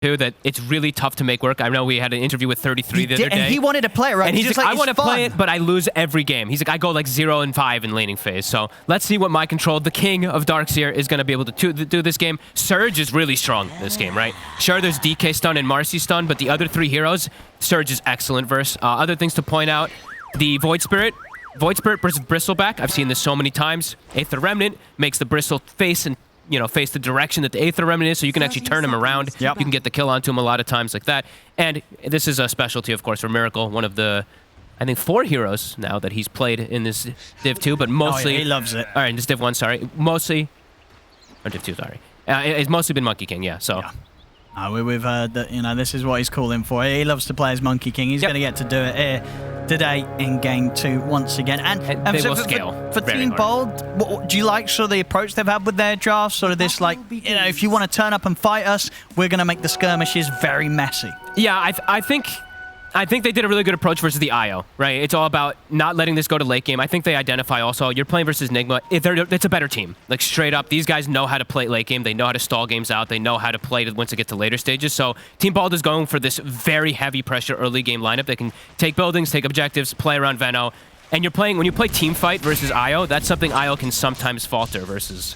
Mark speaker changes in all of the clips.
Speaker 1: too, that it's really tough to make work. I know we had an interview with 33 the other day.
Speaker 2: And he wanted to play it, right?
Speaker 1: And he's like, I want to play it, but I lose every game. He's like, I go like 0-5 in laning phase. So let's see what my control, the king of Darkseer, is going to be able to do this game. Surge is really strong in this game, right? Sure, there's DK stun and Marcy stun, but the other three heroes, Surge is excellent verse. Other things to point out, the Void Spirit versus Bristleback. I've seen this so many times. Aether Remnant makes the Bristle face and face the direction that the Aether Remnant is, so you can actually turn him around.
Speaker 2: Yep.
Speaker 1: You can get the kill onto him a lot of times like that. And this is a specialty, of course, for Miracle, one of the, I think, 4 heroes now that he's played in this Div 2, but mostly...
Speaker 2: Oh, yeah, he loves it.
Speaker 1: All right, in this Div 1, sorry. Mostly... Or Div 2, sorry. It's mostly been Monkey King, yeah, so...
Speaker 2: Yeah. We've heard that, this is what he's calling for. He loves to play as Monkey King. He's going to get to do it here today in Game 2 once again. And
Speaker 1: they
Speaker 2: so
Speaker 1: will scale
Speaker 2: for Team Bold, do you like sort of the approach they've had with their drafts? Sort of this, like, if you want to turn up and fight us, we're going to make the skirmishes very messy.
Speaker 1: Yeah, I think they did a really good approach versus the IO, right? It's all about not letting this go to late game. I think they identify also, you're playing versus Nigma, it's a better team. Like, straight up, these guys know how to play late game. They know how to stall games out. They know how to play once it gets to later stages. So Team Bald is going for this very heavy pressure early game lineup. They can take buildings, take objectives, play around Veno. And when you play team fight versus IO, that's something IO can sometimes falter versus...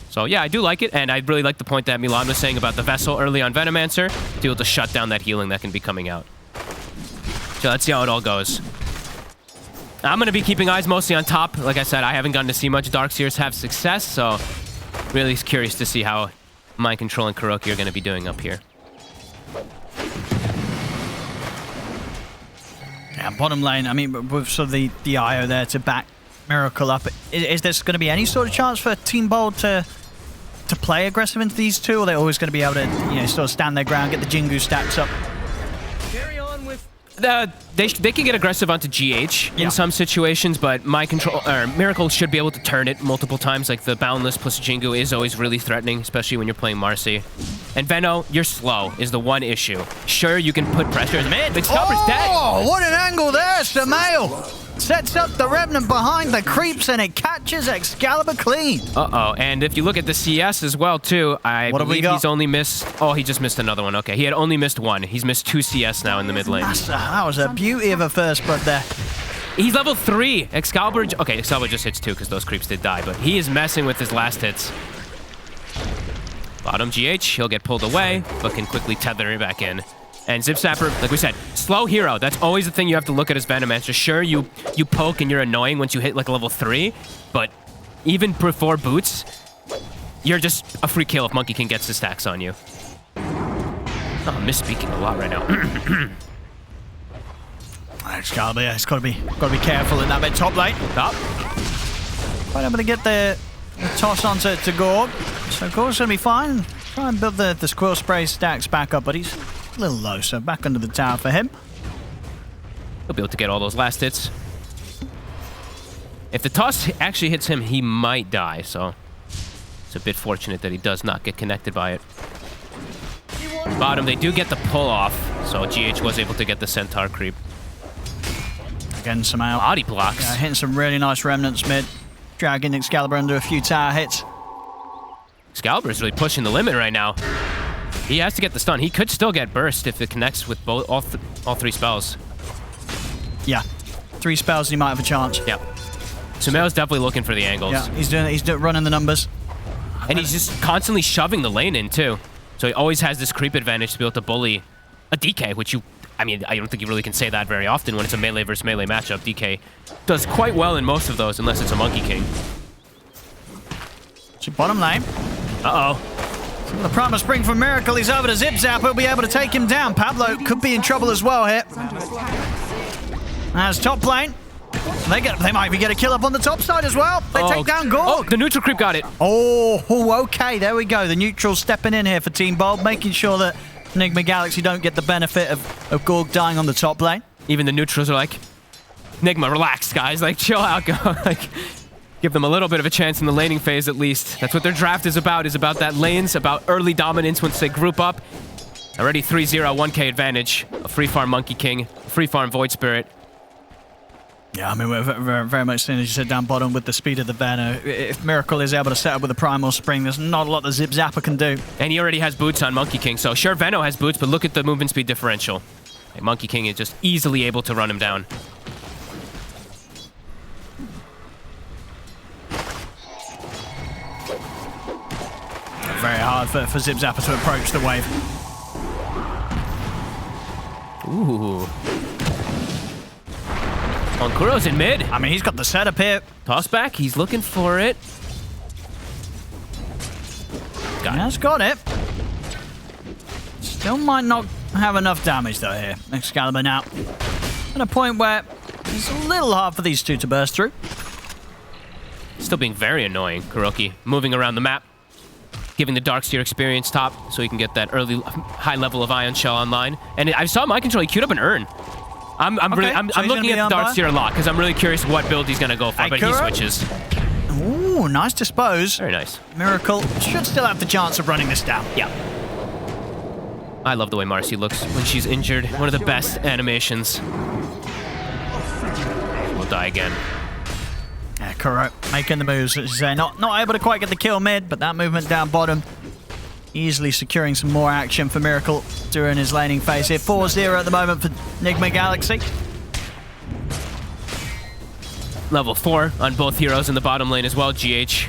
Speaker 1: So yeah, I do like it, and I really like the point that Milan was saying about the Vessel early on Venomancer, to be able to shut down that healing that can be coming out. So let's see how it all goes. I'm going to be keeping eyes mostly on top. Like I said, I haven't gotten to see much Darkseers have success, so really curious to see how Mind Control and Kuroki are going to be doing up here.
Speaker 2: Yeah, bottom lane, I mean, with sort of the IO there to back Miracle up, is there going to be any sort of chance for Team Bold to play aggressive into these two, or are they always going to be able to, sort of stand their ground, get the Jingu stacks up?
Speaker 1: Carry on with... They can get aggressive onto GH in some situations, but Miracle should be able to turn it multiple times. Like, the Boundless plus Jingu is always really threatening, especially when you're playing Marcy. And Veno, you're slow is the one issue. Sure, you can put pressure in mid. Excalibur's dead.
Speaker 2: Oh, what an angle there, Samael! Sets up the Revenant behind the creeps, and it catches Excalibur clean.
Speaker 1: Uh-oh, and if you look at the CS as well, too, I believe he's only missed... Oh, he just missed another one. Okay, he had only missed 1. He's missed 2 CS now in the mid lane.
Speaker 2: That was a beauty of a first blood there.
Speaker 1: He's level 3. Excalibur... Okay, Excalibur just hits 2 because those creeps did die, but he is messing with his last hits. Bottom GH, he'll get pulled away, but can quickly tether it back in. And Zip Zapper, like we said, slow hero. That's always the thing you have to look at as Venomancer. Sure, you poke and you're annoying once you hit like a level 3, but even before boots, you're just a free kill if Monkey King gets his stacks on you. Oh, I'm misspeaking a lot right now.
Speaker 2: Excalibur, yeah, he's got to be careful in that mid top lane.
Speaker 1: Top.
Speaker 2: Quite able to get the toss onto Gorg. So Gorg's going to be fine. Try and build the Squirrel Spray stacks back up, but he's a little low, so back under the tower for him.
Speaker 1: He'll be able to get all those last hits. If the toss actually hits him, he might die, so it's a bit fortunate that he does not get connected by it. Bottom, they do get the pull off, so GH was able to get the Centaur creep.
Speaker 2: Again, Samael.
Speaker 1: Body blocks.
Speaker 2: Yeah, hitting some really nice remnants mid. Dragging Excalibur under a few tower hits.
Speaker 1: Excalibur is really pushing the limit right now. He has to get the stun. He could still get burst if it connects with all 3 spells.
Speaker 2: Yeah, 3 spells and he might have a chance.
Speaker 1: Yeah. Sumail's definitely looking for the angles.
Speaker 2: Yeah, he's doing it. He's running the numbers.
Speaker 1: And he's just constantly shoving the lane in, too. So he always has this creep advantage to be able to bully a DK, which I don't think you really can say that very often when it's a melee versus melee matchup. DK does quite well in most of those, unless it's a Monkey King.
Speaker 2: So bottom lane.
Speaker 1: Uh-oh.
Speaker 2: The promise spring from Miracle. He's over to Zip Zap. He'll be able to take him down. Pablo could be in trouble as well here. As top lane. They might even get a kill up on the top side as well. They take down Gorg.
Speaker 1: Oh, the neutral creep got it.
Speaker 2: Oh, okay. There we go. The neutral stepping in here for Team Bold, making sure that Nigma Galaxy don't get the benefit of Gorg dying on the top lane.
Speaker 1: Even the neutrals are like, Nigma, relax, guys. Like, chill out. Go. Like, give them a little bit of a chance in the laning phase, at least. That's what their draft is about that lanes, about early dominance once they group up. Already 3-0, 1k advantage. A free farm Monkey King, a free farm Void Spirit.
Speaker 2: Yeah, I mean, we're very much seeing, as you said, down bottom with the speed of the Venom. If Miracle is able to set up with a Primal Spring, there's not a lot that Zip Zapper can do.
Speaker 1: And he already has boots on Monkey King, so sure, Veno has boots, but look at the movement speed differential. Like, Monkey King is just easily able to run him down.
Speaker 2: Very hard for Zip Zapper to approach the wave.
Speaker 1: Ooh. Onkuro's in mid.
Speaker 2: I mean, he's got the setup here.
Speaker 1: Toss back, he's looking for it.
Speaker 2: Got it. Still might not have enough damage though here. Excalibur now at a point where it's a little hard for these two to burst through.
Speaker 1: Still being very annoying, Kuroki. Moving around the map, giving the Darkseer experience top so he can get that early high level of Ion Shell online. And I saw my control, he queued up an Urn. I'm looking at the Darkseer a lot because I'm really curious what build he's gonna go for, but he switches.
Speaker 2: Ooh, nice dispose.
Speaker 1: Very nice.
Speaker 2: Miracle should still have the chance of running this down.
Speaker 1: Yeah. I love the way Marcy looks when she's injured. One of the best animations. We'll die again.
Speaker 2: Yeah, Kuro making the moves, as you say. Not able to quite get the kill mid, but that movement down bottom easily securing some more action for Miracle during his laning phase here. 4-0 at the moment for Nigma Galaxy.
Speaker 1: Level 4 on both heroes in the bottom lane as well, GH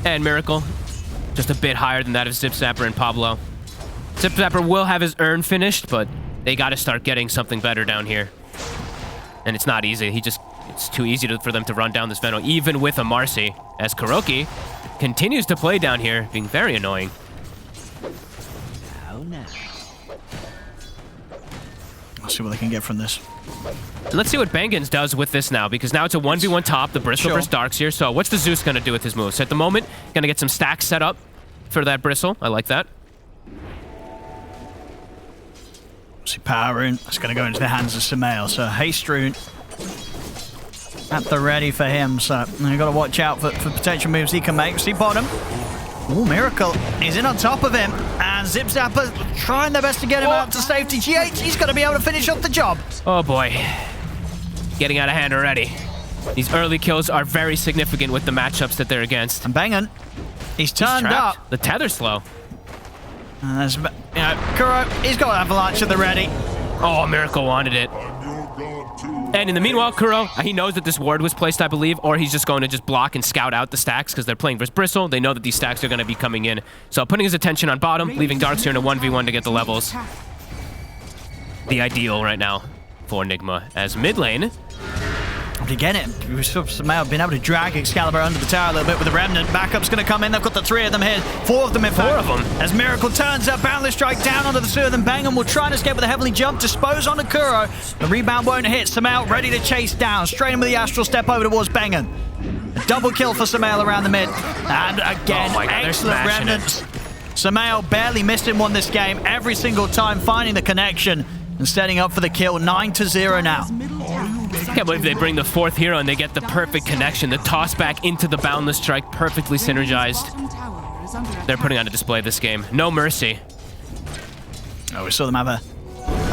Speaker 1: and Miracle. Just a bit higher than that of Zip Zapper and Pablo. Zip Zapper will have his Urn finished, but they got to start getting something better down here. And it's not easy. It's too easy for them to run down this Veno, even with a Marcy, as Kuroki continues to play down here, being very annoying.
Speaker 2: Let's see what they can get from this.
Speaker 1: Let's see what Bangans does with this now, because now it's a 1v1 top, the Bristle versus Darkseer. So what's the Zeus going to do with his moves? At the moment, going to get some stacks set up for that Bristle. I like that.
Speaker 2: See, Power Rune. That's going to go into the hands of Sumail. So Haste Rune at the ready for him. So you've got to watch out for potential moves he can make. See bottom. Ooh, Miracle. He's in on top of him. And Zip Zapper trying their best to get him out to safety. GH, he's going to be able to finish up the job.
Speaker 1: Oh boy. Getting out of hand already. These early kills are very significant with the matchups that they're against.
Speaker 2: And Bangan, he's turned up.
Speaker 1: The tether's slow.
Speaker 2: There's, Kuro, he's got Avalanche at the ready.
Speaker 1: Oh, Miracle wanted it. And in the meanwhile, Kuro, he knows that this ward was placed, I believe, or he's just going to just block and scout out the stacks because they're playing versus Bristle. They know that these stacks are going to be coming in. So putting his attention on bottom, leaving Darkseer in a 1v1 to get the levels. The ideal right now for Nigma. As mid lane,
Speaker 2: Again, we've somehow been able to drag Excalibur under the tower a little bit with the Remnant. Backup's going to come in. They've got the 3 of them here. 4 of them, in fact.
Speaker 1: 4 of them.
Speaker 2: As Miracle turns up, Boundless Strike down onto the 2 of them. Bangham will try and escape with a Heavenly Jump. Dispose onto Kuro. The rebound won't hit. Sumail ready to chase down. Straight in with the Astral Step over towards Bangham. A double kill for Sumail around the mid. And again, excellent Remnants. Sumail barely missing one this game. Every single time finding the connection and setting up for the kill. 9-0 now.
Speaker 1: I can't believe they bring the 4th hero and they get the perfect connection. The toss back into the Boundless Strike, perfectly synergized. They're putting on a display this game. No mercy.
Speaker 2: Oh, we saw them have a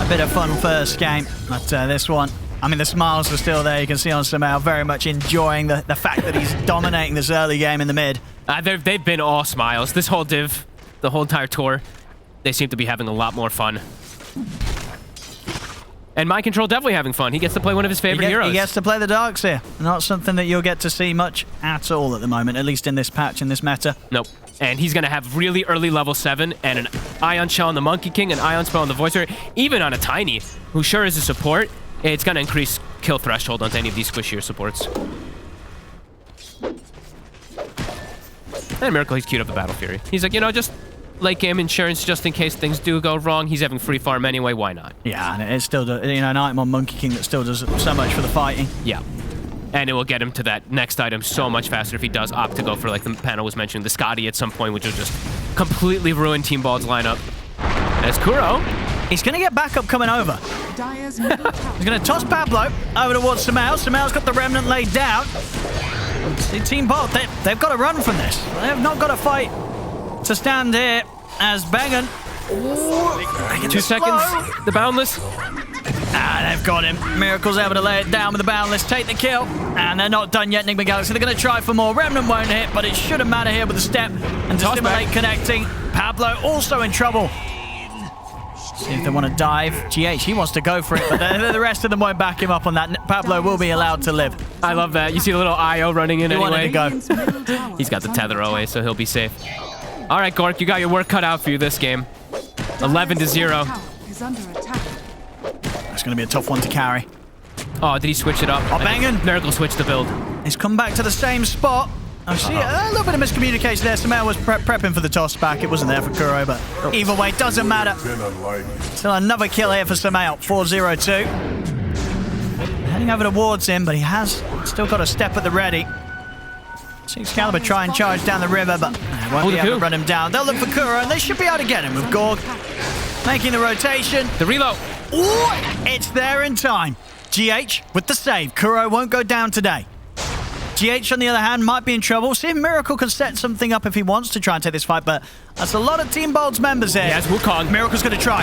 Speaker 2: bit of fun first game, but this one, I mean, the smiles are still there. You can see on Sumail very much enjoying the fact that he's dominating this early game in the mid.
Speaker 1: They've been all smiles. This whole div, the whole entire tour, they seem to be having a lot more fun. And Mind Control definitely having fun. He gets to play one of his favorite heroes.
Speaker 2: He gets to play the Darkseer. Not something that you'll get to see much at all at the moment, at least in this patch, in this meta.
Speaker 1: Nope. And he's going to have really early level 7 and an Ion Shell on the Monkey King, an Ion Spell on the Voicer, even on a Tiny, who sure is a support. It's going to increase kill threshold onto any of these squishier supports. And Miracle, he's queued up the Battle Fury. He's like, you know, just late game insurance just in case things do go wrong. He's having free farm anyway, why not?
Speaker 2: Yeah, and it still does, you know, an item on Monkey King that still does so much for the fighting.
Speaker 1: Yeah. And it will get him to that next item so much faster if he does opt to go for, like the panel was mentioning, the Scotty at some point, which will just completely ruin Team Bald's lineup. As Kuro,
Speaker 2: he's going to get backup coming over. He's going to toss Pablo over towards Sumail. Sumail's got the Remnant laid down. Team Bald, they've got to run from this. They have not got to fight to stand here as Bangan.
Speaker 1: 2 seconds. The Boundless.
Speaker 2: Ah, they've got him. Miracle's able to lay it down with the Boundless, take the kill. And they're not done yet, Nigma Galaxy. They're going to try for more. Remnant won't hit, but it shouldn't matter here with the step. And Dissimulate connecting. Pablo also in trouble. See if they want to dive. GH, he wants to go for it, but the rest of them won't back him up on that. Pablo will be allowed to live.
Speaker 1: I love that. You see the little IO running in anyway.
Speaker 2: He wanted to
Speaker 1: go. He's got the tether away, so he'll be safe. All right, Gork, you got your work cut out for you this game. 11-0.
Speaker 2: It's going to be a tough one to carry.
Speaker 1: Oh, did he switch it up?
Speaker 2: Oh, banging.
Speaker 1: Miracle switched the build.
Speaker 2: He's come back to the same spot. I see a little bit of miscommunication there. Sumail was prepping for the toss back. It wasn't there for Kuro, but either way, doesn't matter. Still another kill here for Sumail. 4-0-2. Heading over towards him, but he has still got a step at the ready. See Excalibur try and charge down the river, but they won't be able to run him down. They'll look for Kuro, and they should be able to get him with Gorg making the rotation.
Speaker 1: The reload.
Speaker 2: Ooh, it's there in time. GH with the save. Kuro won't go down today. GH, on the other hand, might be in trouble. See if Miracle can set something up if he wants to try and take this fight, but that's a lot of Team Bold's members here.
Speaker 1: He has Wukong.
Speaker 2: Miracle's going to try.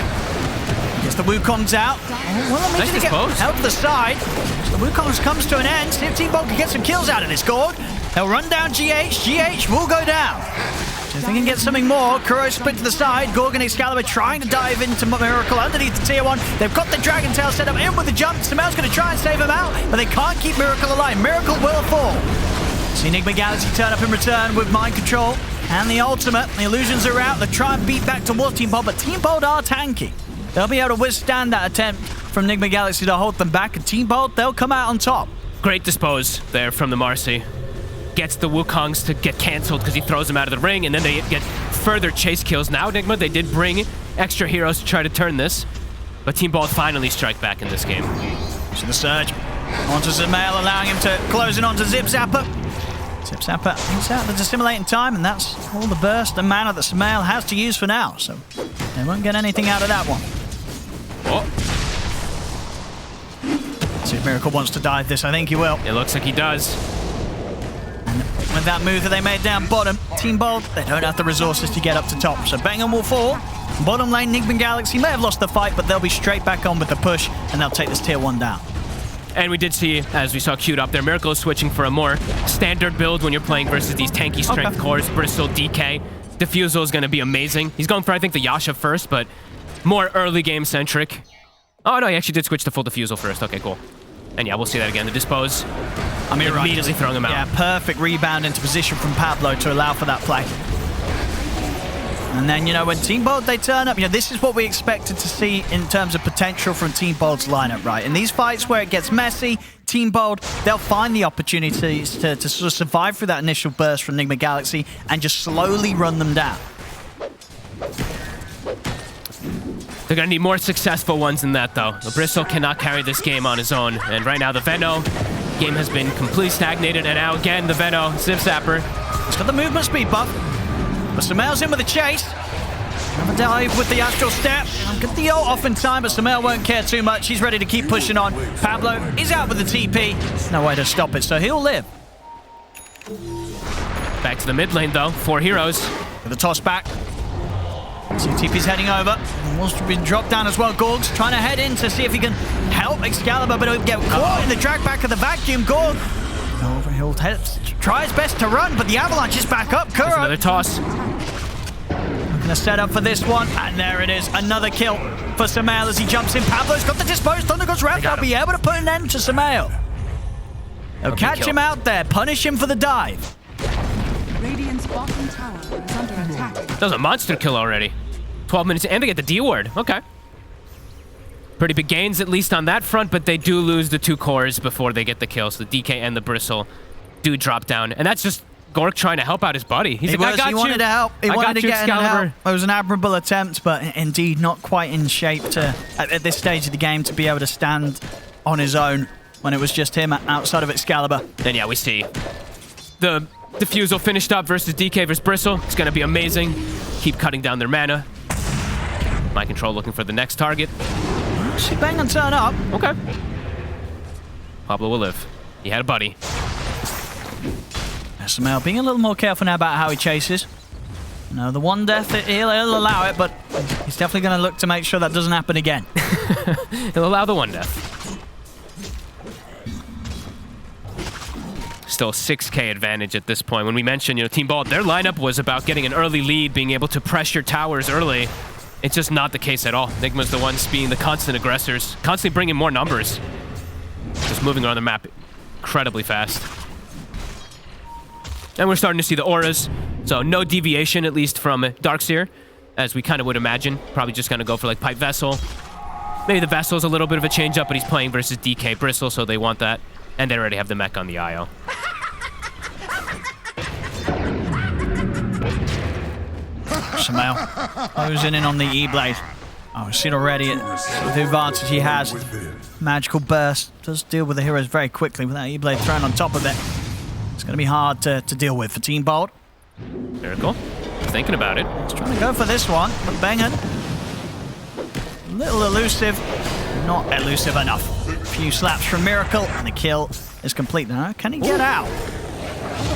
Speaker 2: Gets the Wukong's out. Well, that means he gets help to the side. So the Wukong's comes to an end. See if Team Bold can get some kills out of this, Gorg. They'll run down GH. GH will go down. So if they can get something more, Kuro split to the side. Gorg and Excalibur trying to dive into Miracle underneath the tier 1. They've got the Dragon Tail set up in with the jump. Sumail's going to try and save him out, but they can't keep Miracle alive. Miracle will fall. See Nigma Galaxy turn up in return with Mind Control and the ultimate. The illusions are out. They try and beat back towards Team Bold, but Team Bold are tanky. They'll be able to withstand that attempt from Nigma Galaxy to hold them back, and Team Bold, they'll come out on top.
Speaker 1: Great dispose there from the Marcy. Gets the Wukongs to get cancelled because he throws them out of the ring, and then they get further chase kills. Now, Nigma, they did bring extra heroes to try to turn this, but Team Bold finally strike back in this game.
Speaker 2: So the surge onto Sumail, allowing him to close in onto Zip Zapper. Zip Zapper he's out the Dissimulating time, and that's all the burst and mana that Sumail has to use for now, so they won't get anything out of that one.
Speaker 1: Oh.
Speaker 2: See if Miracle wants to dive this. I think he will.
Speaker 1: It looks like he does.
Speaker 2: With that move that they made down bottom, Team Bold, they don't have the resources to get up to top. So Bengham will fall. Bottom lane, Nigma Galaxy may have lost the fight, but they'll be straight back on with the push, and they'll take this tier 1 down.
Speaker 1: And we did see, as we saw queued up there, Miracle is switching for a more standard build when you're playing versus these tanky strength cores, Bristle, DK. Diffusal is going to be amazing. He's going for, I think, the Yasha first, but more early game centric. Oh, no, he actually did switch to full Diffusal first. Okay, cool. And yeah, we'll see that again. The dispose.
Speaker 2: I mean,
Speaker 1: immediately throwing him out.
Speaker 2: Yeah, perfect rebound into position from Pablo to allow for that play. And then, you know, when Team Bold, they turn up, you know, this is what we expected to see in terms of potential from Team Bold's lineup, right? In these fights where it gets messy, Team Bold, they'll find the opportunities to sort of survive through that initial burst from Nigma Galaxy and just slowly run them down.
Speaker 1: They're going to need more successful ones than that, though. The Bristle cannot carry this game on his own. And right now, the Veno game has been completely stagnated. And now, again, the Veno, Zip Zapper.
Speaker 2: He's got the movement speed buff. But Sumail's in with a chase. Another dive with the Astral Step. Get the ult off in time, but Sumail won't care too much. He's ready to keep pushing on. Pablo is out with the TP. No way to stop it, so he'll live.
Speaker 1: Back to the mid lane, though. 4 heroes.
Speaker 2: With the toss back. So TP's heading over. Wants to be dropped down as well. Gorg's trying to head in to see if he can help Excalibur, but he'll get caught in the drag back of the vacuum. Gorg he'll try his best to run, but the avalanche is back up. Kuro.
Speaker 1: Another toss.
Speaker 2: Looking to set up for this one, and there it is. Another kill for Sumail as he jumps in. Pablo's got the dispose. Thunder goes round. They'll be able to put an end to Sumail. They'll catch him out there, punish him for the dive.
Speaker 3: Radiant's bottom tower is under attack.
Speaker 1: That was a monster kill already. 12 minutes, and they get the D ward. Okay. Pretty big gains, at least on that front, but they do lose the 2 cores before they get the kills. The DK and the Bristle do drop down. And that's just Gork trying to help out his buddy. He's like, I got you.
Speaker 2: He wanted to help. He wanted to get in and help. It was an admirable attempt, but indeed not quite in shape to, at this stage of the game, to be able to stand on his own when it was just him outside of Excalibur.
Speaker 1: Then yeah, we see the Diffusal finished up versus DK versus Bristle. It's going to be amazing. Keep cutting down their mana. Mind Control looking for the next target.
Speaker 2: She bang and turn up.
Speaker 1: Okay. Pablo will live. He had a buddy.
Speaker 2: Sumail being a little more careful now about how he chases. No, the one death, he'll allow it, but he's definitely going to look to make sure that doesn't happen again.
Speaker 1: He'll allow the one death. Still 6K advantage at this point. When we mentioned, Team Bald, their lineup was about getting an early lead, being able to pressure towers early. It's just not the case at all. Nigma's the ones being the constant aggressors, constantly bringing more numbers. Just moving around the map incredibly fast. And we're starting to see the auras. So no deviation, at least from Darkseer, as we kind of would imagine. Probably just going to go for like Pipe Vessel. Maybe the Vessel's a little bit of a change up, but he's playing versus DK Bristle, so they want that. And they already have the mech on the IO.
Speaker 2: Sumail closing in on the E-Blade. Oh, we've seen already the advantage he has. Magical Burst does deal with the heroes very quickly with that E-Blade thrown on top of it. It's going to be hard to deal with for Team Bold.
Speaker 1: Miracle, thinking about it.
Speaker 2: He's trying to go for this one, but Bengen, a little elusive, not elusive enough. A few slaps from Miracle, and the kill is complete now. Can he get out?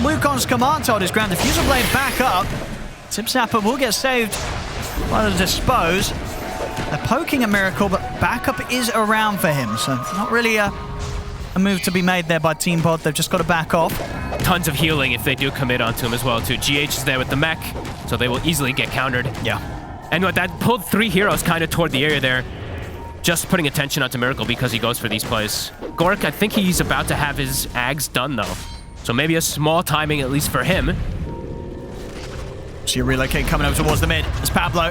Speaker 2: Wukong's command told his ground diffuser blade back up. Zip Zapper will get saved by the dispose. They're poking a Miracle, but backup is around for him, so not really a move to be made there by Team Bod. They've just got to back off.
Speaker 1: Tons of healing if they do commit onto him as well, too. GH is there with the mech, so they will easily get countered.
Speaker 2: Yeah.
Speaker 1: And what that pulled 3 heroes kind of toward the area there. Just putting attention onto Miracle because he goes for these plays. Gork, I think he's about to have his Ags done, though. So maybe a small timing, at least for him.
Speaker 2: See a relocate coming over towards the mid. As Pablo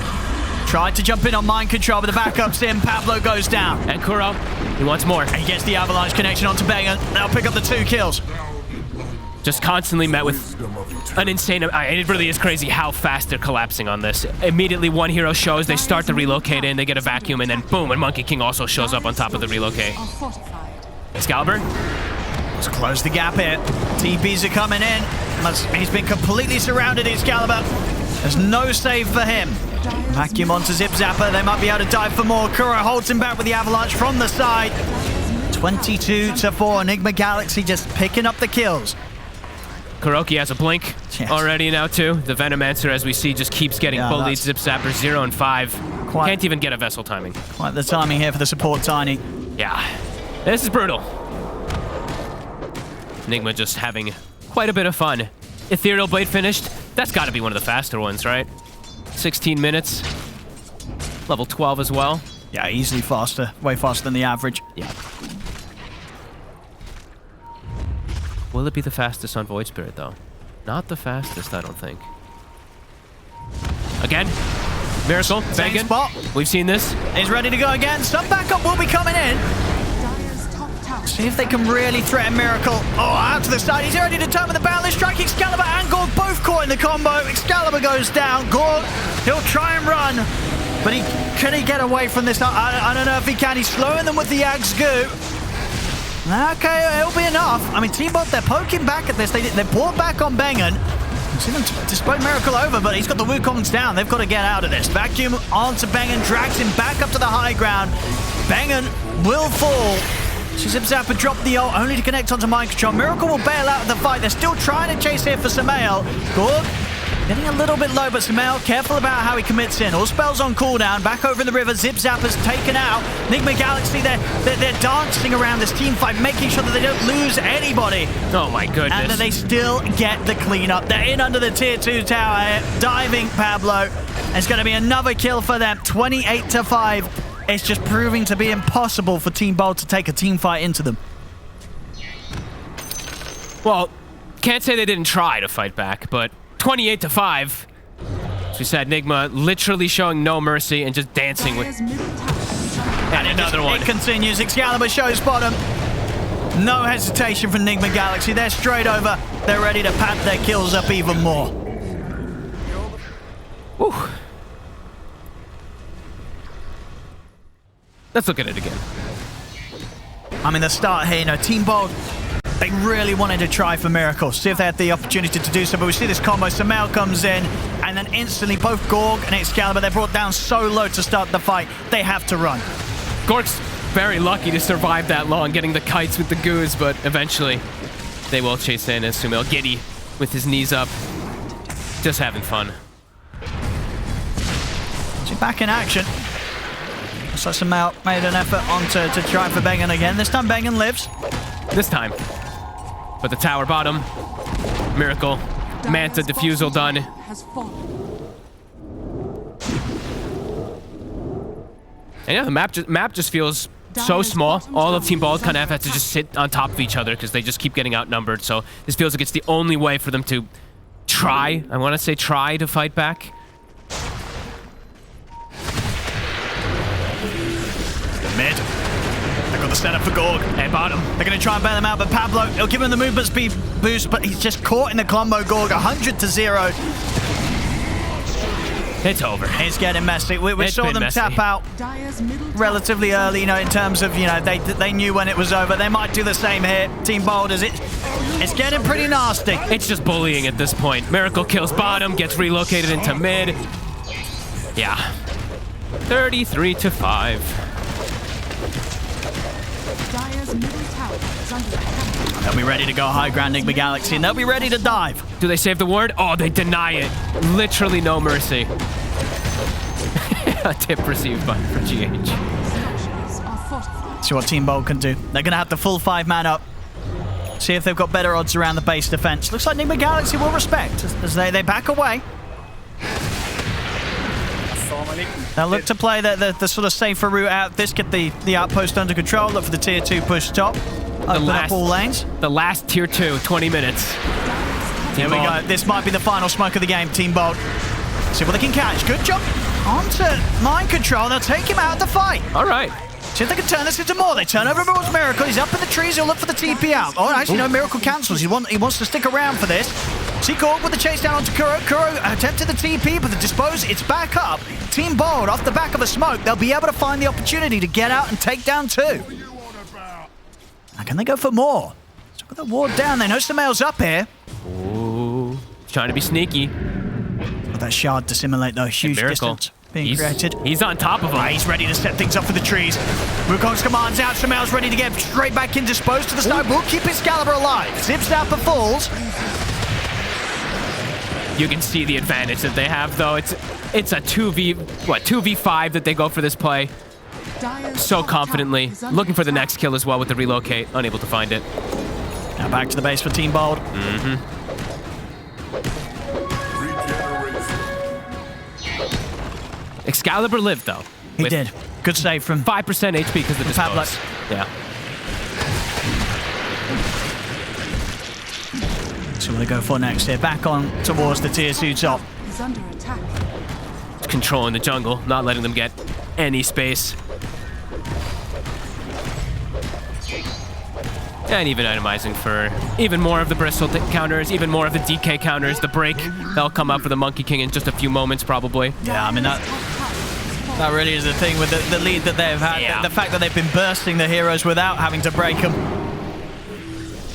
Speaker 2: tried to jump in on mind control, but the backup's in. Pablo goes down.
Speaker 1: And Kuro, he wants more.
Speaker 2: And he gets the avalanche connection onto Bengen. They'll pick up the 2 kills.
Speaker 1: Just constantly met with an insane... It really is crazy how fast they're collapsing on this. Immediately one hero shows, they start to relocate in, they get a vacuum, and then boom, and Monkey King also shows up on top of the relocate. Excalibur?
Speaker 2: Let's close the gap here. TPs are coming in. He's been completely surrounded, Excalibur. There's no save for him. Vacuum onto Zip Zapper. They might be able to dive for more. Kuro holds him back with the avalanche from the side. 22-4. Nigma Galaxy just picking up the kills.
Speaker 1: Kuroki has a blink already now, too. The Venomancer, as we see, just keeps getting bullied. Zip Zapper 0 and 5. Can't even get a Vessel timing.
Speaker 2: Quite the timing here for the support Tiny.
Speaker 1: Yeah. This is brutal. Nigma just having quite a bit of fun. Ethereal Blade finished. That's got to be one of the faster ones, right? 16 minutes. Level 12 as well.
Speaker 2: Yeah, easily faster. Way faster than the average.
Speaker 1: Yeah. Will it be the fastest on Void Spirit, though? Not the fastest, I don't think. Again. Miracle.
Speaker 2: Same
Speaker 1: Bengen.
Speaker 2: spot.
Speaker 1: We've seen this.
Speaker 2: He's ready to go again. Some backup will be coming in. See if they can really threaten Miracle. Oh, out to the side. He's already determined the boundless strike. Excalibur and Gorg both caught in the combo. Excalibur goes down. Gorg, he'll try and run. But can he get away from this? I don't know if he can. He's slowing them with the Ags Goo. Okay, it'll be enough. I mean, Team Bot, they're poking back at this. They brought back on Bengen. See them dispose Miracle over, but he's got the Wukongs down. They've got to get out of this. Vacuum onto Bengen, drags him back up to the high ground. Bengen will fall. Zip Zapper dropped the ult, only to connect onto mind control. Miracle will bail out of the fight. They're still trying to chase here for Sumail. Gorg getting a little bit low, but Sumail careful about how he commits in. All spells on cooldown. Back over in the river. Zip Zapper's taken out. Nigma Galaxy, they're dancing around this team fight, making sure that they don't lose anybody.
Speaker 1: Oh my goodness.
Speaker 2: And that they still get the cleanup. They're in under the tier 2 tower, diving Pablo. It's going to be another kill for them. 28-5. It's just proving to be impossible for Team Bold to take a team fight into them.
Speaker 1: Well, can't say they didn't try to fight back, but 28-5. As we said, Nigma literally showing no mercy and just dancing with... And another one.
Speaker 2: It continues. Excalibur shows bottom. No hesitation from Nigma Galaxy. They're straight over. They're ready to pad their kills up even more.
Speaker 1: Whew. Let's look at it again.
Speaker 2: I mean, the start here, Team Bold, they really wanted to try for Miracle, see if they had the opportunity to do so, but we see this combo. Sumail comes in, and then instantly both Gorg and Excalibur, they're brought down so low to start the fight, they have to run.
Speaker 1: Gorg's very lucky to survive that long, getting the kites with the goos, but eventually they will chase in as Sumail giddy with his knees up, just having fun.
Speaker 2: She's back in action. Looks like Sumail made an effort on to try for Bengen again. This time Bengen lives.
Speaker 1: This time. But the tower bottom. Miracle. Manta defusal done.
Speaker 3: Has fallen.
Speaker 1: And yeah, the map just feels so small. All of Team Bald kind of have to just sit on top of each other because they just keep getting outnumbered. So this feels like it's the only way for them to try. I want to say try to fight back.
Speaker 2: Mid. They've got the setup for Gorg.
Speaker 1: And bottom.
Speaker 2: They're going to try and bail him out, but Pablo, he'll give him the movement speed boost, but he's just caught in the combo. Gorg, 100-0.
Speaker 1: It's over.
Speaker 2: It's getting messy. We saw them tap out relatively early, you know, in terms of, you know, they knew when it was over. They might do the same here. Team Boulders, it's getting pretty nasty.
Speaker 1: It's just bullying at this point. Miracle kills bottom, gets relocated into mid. Yeah. 33-5.
Speaker 3: Dire's middle tower is under attack.
Speaker 2: They'll be ready to go high ground, Nigma Galaxy, and they'll be ready to dive.
Speaker 1: Do they save the ward? Oh, they deny it. Literally no mercy. A tip received for GH.
Speaker 3: Structures are fortified.
Speaker 2: See what Team Bold can do. They're going to have the full 5-man up. See if they've got better odds around the base defense. Looks like Nigma Galaxy will respect as they back away. They'll look to play the sort of safer route out. This, get the outpost under control. Look for the tier 2 push top. Open up all lanes.
Speaker 1: The last tier 2, 20 minutes.
Speaker 2: Here we go. This might be the final smoke of the game, Team Bold. See what they can catch. Good jump onto mind control. They'll take him out of the fight.
Speaker 1: All right.
Speaker 2: See if they can turn this into more. They turn over towards Miracle. He's up in the trees. He'll look for the TP out. Oh, actually, no, Miracle cancels. He wants to stick around for this. See Gorg with the chase down onto Kuro. Kuro attempted the TP, but the dispose, it's back up. Team Bold, off the back of a smoke, they'll be able to find the opportunity to get out and take down 2. Now, can they go for more? So got the ward down. They know Sumail's up here.
Speaker 1: Ooh. Trying to be sneaky.
Speaker 2: Got that shard to simulate, though. Huge distance being created.
Speaker 1: He's on top of him.
Speaker 2: He's ready to set things up for the trees. Wukong's commands out. Sumail's ready to get straight back in, disposed to the snipe. Will keep Excalibur alive. Zips out for falls.
Speaker 1: You can see the advantage that they have, though. It's a 2v5 that they go for this play so confidently. Looking for the next kill as well with the relocate. Unable to find it.
Speaker 2: Now back to the base for Team Bold.
Speaker 1: Excalibur lived, though.
Speaker 2: He did. Good save from
Speaker 1: 5% HP because of the dispose. Yeah.
Speaker 2: So what they go for next here. Back on towards the tier 2 top.
Speaker 3: Is under attack.
Speaker 1: Controlling the jungle, not letting them get any space. And even itemizing for even more of the Bristle counters, even more of the DK counters, the break. They'll come up for the Monkey King in just a few moments, probably.
Speaker 2: Yeah, I mean, that really is the thing with the lead that they've had.
Speaker 1: Yeah.
Speaker 2: The fact that they've been bursting the heroes without having to break them.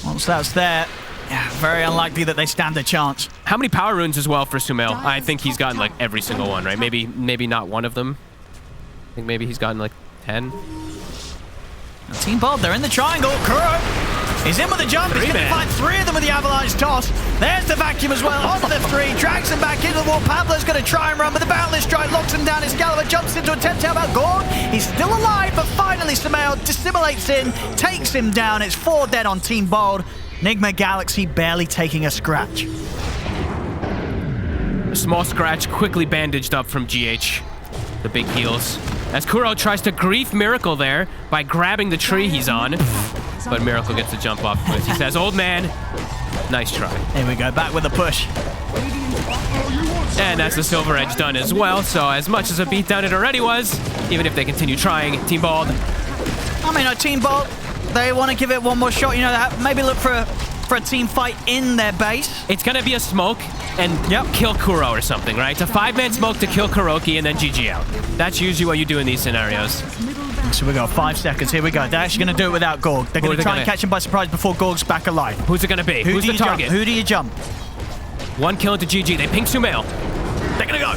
Speaker 2: Once that's there, yeah, very unlikely that they stand a chance.
Speaker 1: How many power runes as well for Sumail? I think he's gotten like every single one, right? Maybe not one of them. I think maybe he's gotten like 10.
Speaker 2: Now, Team Bold, they're in the triangle. Kuro, he's in with the jump. He's going to find 3 of them with the avalanche toss. There's the vacuum as well. Onto the 3, drags him back into the wall. Pablo's going to try and run, but the Boundless Strike locks him down. Excalibur jumps into a 10-tail about Gorg. He's still alive, but finally Sumail dissimulates in, takes him down. It's 4 dead on Team Bold. Nigma Galaxy barely taking a scratch.
Speaker 1: A small scratch quickly bandaged up from GH. The big heals. As Kuro tries to grief Miracle there by grabbing the tree he's on. But Miracle gets the jump off. He says, old man, nice try.
Speaker 2: Here we go, back with a push.
Speaker 1: And that's the Silver Edge done as well. So as much as a beatdown it already was, even if they continue trying, Team Bald.
Speaker 2: I mean, Team Bold, they want to give it one more shot. You know, maybe look for a team fight in their base.
Speaker 1: It's going to be a smoke and kill Kuro or something, right? It's a 5-man smoke to kill Kuroki and then GG out. That's usually what you do in these scenarios.
Speaker 2: So we got 5 seconds. Here we go. They're actually going to do it without Gorg. They're going to try and catch him by surprise before Gorg's back alive.
Speaker 1: Who's it going to be? Who's the target?
Speaker 2: Who do you jump?
Speaker 1: 1 kill into GG. They ping Sumail.
Speaker 2: They're going to go.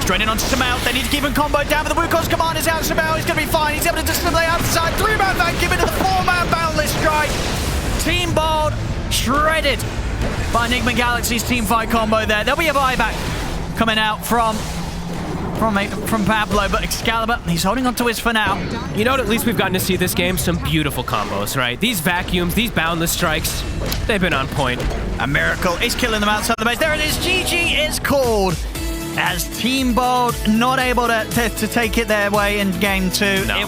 Speaker 2: Straight in onto Sumail. They need to keep him comboed down, but the Wukong's command is out. Sumail is going to be fine. He's able to dissimulate outside. 3-man vacuum into the 4-man Boundless Strike. Team Bold shredded by Nigma Galaxy's team fight combo there. There'll be a buyback coming out from from Pablo, but Excalibur, he's holding on to his for now.
Speaker 1: You know what? At least we've gotten to see this game some beautiful combos, right? These vacuums, these boundless strikes, they've been on point.
Speaker 2: A Miracle is killing them outside the base. There it is. GG is called as Team Bold not able to take it their way in game 2.
Speaker 1: No.
Speaker 2: It